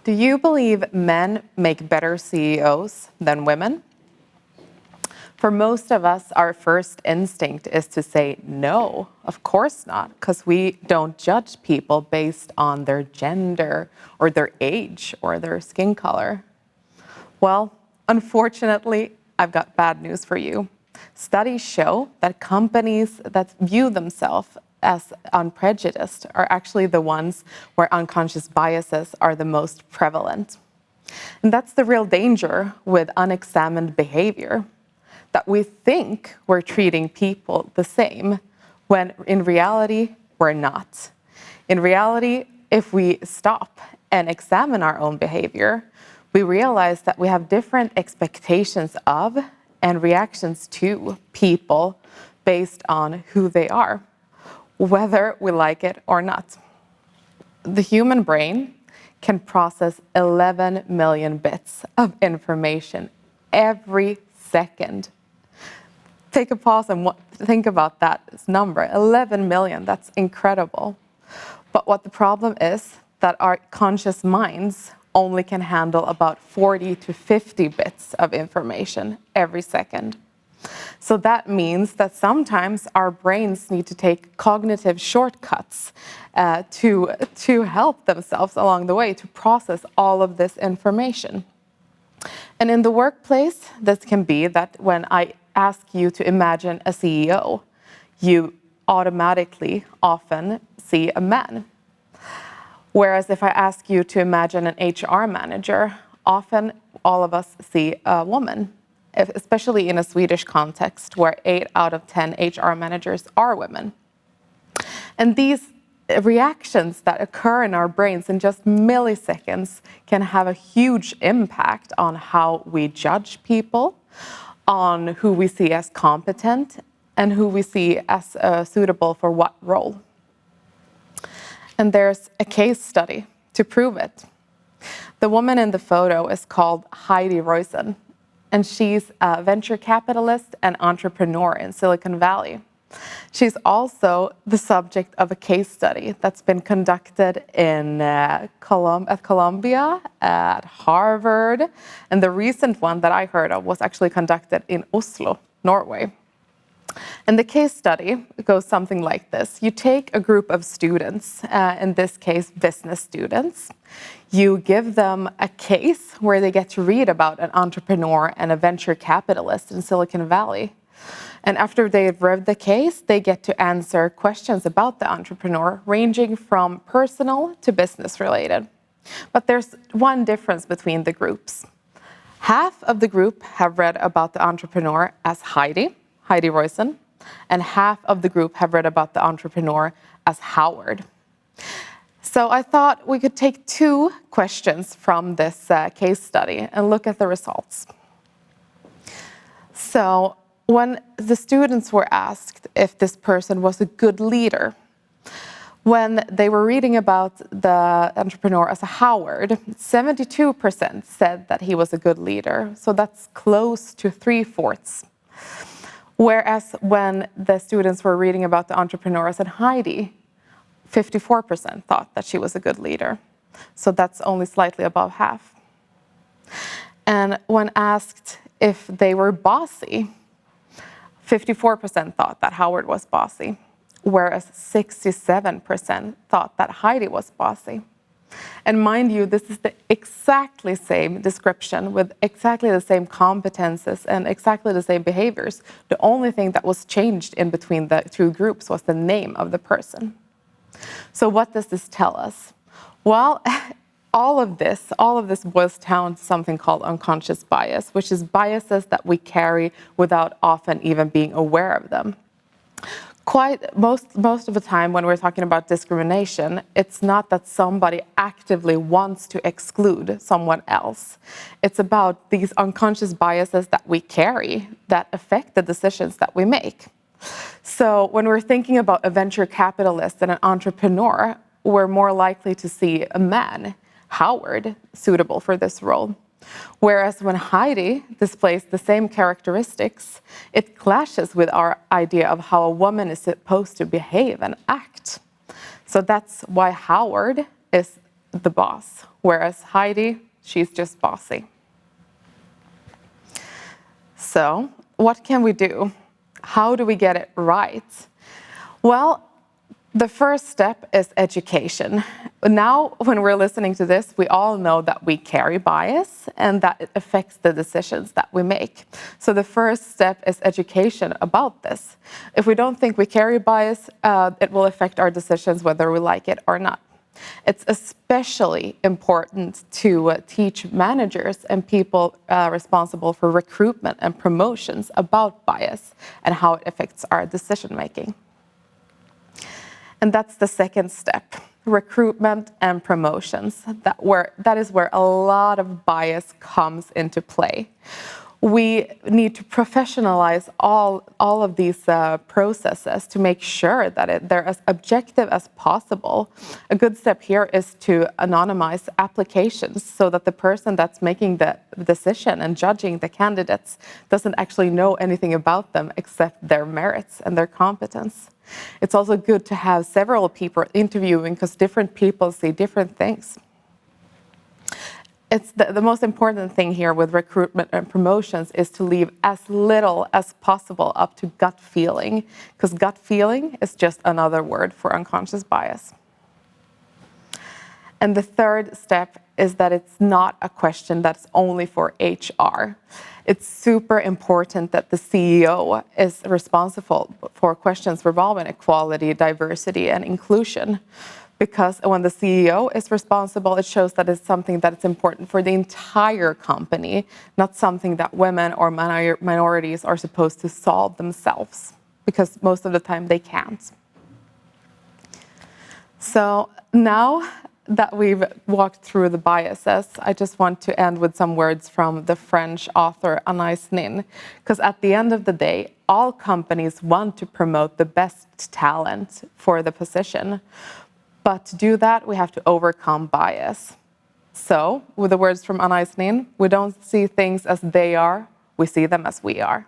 Do you believe men make better CEOs than women? For most of us, our first instinct is to say no, of course not, because we don't judge people based on their gender or their age or their skin color. Well, unfortunately, I've got bad news for you. Studies show that companies that view themselves as unprejudiced are actually the ones where unconscious biases are the most prevalent. And that's the real danger with unexamined behavior, that we think we're treating people the same, when in reality, we're not. In reality, if we stop and examine our own behavior, we realize that we have different expectations of and reactions to people based on who they are, whether we like it or not. The human brain can process 11 million bits of information every second. Take a pause and think about that number, 11 million, that's incredible. But what the problem is, that our conscious minds only can handle about 40 to 50 bits of information every second. So that means that sometimes our brains need to take cognitive shortcuts to help themselves along the way to process all of this information. And in the workplace, this can be that when I ask you to imagine a CEO, you automatically often see a man. Whereas if I ask you to imagine an HR manager, often all of us see a woman, especially in a Swedish context where 8 out of 10 HR managers are women. And these reactions that occur in our brains in just milliseconds can have a huge impact on how we judge people, on who we see as competent, and who we see as suitable for what role. And there's a case study to prove it. The woman in the photo is called Heidi Roizen, and she's a venture capitalist and entrepreneur in Silicon Valley. She's also the subject of a case study that's been conducted at Columbia, at Harvard, and the recent one that I heard of was actually conducted in Oslo, Norway. And the case study goes something like this. You take a group of students, in this case business students, you give them a case where they get to read about an entrepreneur and a venture capitalist in Silicon Valley. And after they've read the case, they get to answer questions about the entrepreneur, ranging from personal to business related. But there's one difference between the groups. Half of the group have read about the entrepreneur as Heidi Roizen, and half of the group have read about the entrepreneur as Howard. So I thought we could take 2 questions from this case study and look at the results. So when the students were asked if this person was a good leader, when they were reading about the entrepreneur as a Howard, 72% said that he was a good leader. So that's close to 3/4. Whereas when the students were reading about the entrepreneur as a Heidi, 54% thought that she was a good leader. So that's only slightly above half. And when asked if they were bossy, 54% thought that Howard was bossy, whereas 67% thought that Heidi was bossy. And mind you, this is the exactly same description with exactly the same competences and exactly the same behaviors. The only thing that was changed in between the 2 groups was the name of the person. So what does this tell us? Well, all of this boils down to something called unconscious bias, which is biases that we carry without often even being aware of them. Most of the time when we're talking about discrimination, it's not that somebody actively wants to exclude someone else. It's about these unconscious biases that we carry that affect the decisions that we make. So when we're thinking about a venture capitalist and an entrepreneur, we're more likely to see a man, Howard, suitable for this role. Whereas when Heidi displays the same characteristics, it clashes with our idea of how a woman is supposed to behave and act. So that's why Howard is the boss, whereas Heidi, she's just bossy. So, what can we do? How do we get it right? Well, the first step is education. Now, when we're listening to this, we all know that we carry bias and that it affects the decisions that we make. So the first step is education about this. If we don't think we carry bias, it will affect our decisions whether we like it or not. It's especially important to teach managers and people responsible for recruitment and promotions about bias and how it affects our decision making. And that's the second step, recruitment and promotions. That is where a lot of bias comes into play. We need to professionalize all of these processes to make sure that they're as objective as possible. A good step here is to anonymize applications so that the person that's making the decision and judging the candidates doesn't actually know anything about them except their merits and their competence. It's also good to have several people interviewing because different people see different things. It's the most important thing here with recruitment and promotions is to leave as little as possible up to gut feeling, because gut feeling is just another word for unconscious bias. And the third step is that it's not a question that's only for HR. It's super important that the CEO is responsible for questions revolving equality, diversity, and inclusion. Because when the CEO is responsible, it shows that it's something that is important for the entire company, not something that women or minorities are supposed to solve themselves, because most of the time they can't. So now that we've walked through the biases, I just want to end with some words from the French author Anais Nin, because at the end of the day, all companies want to promote the best talent for the position. But to do that, we have to overcome bias. So, with the words from Anais Nin, we don't see things as they are, we see them as we are.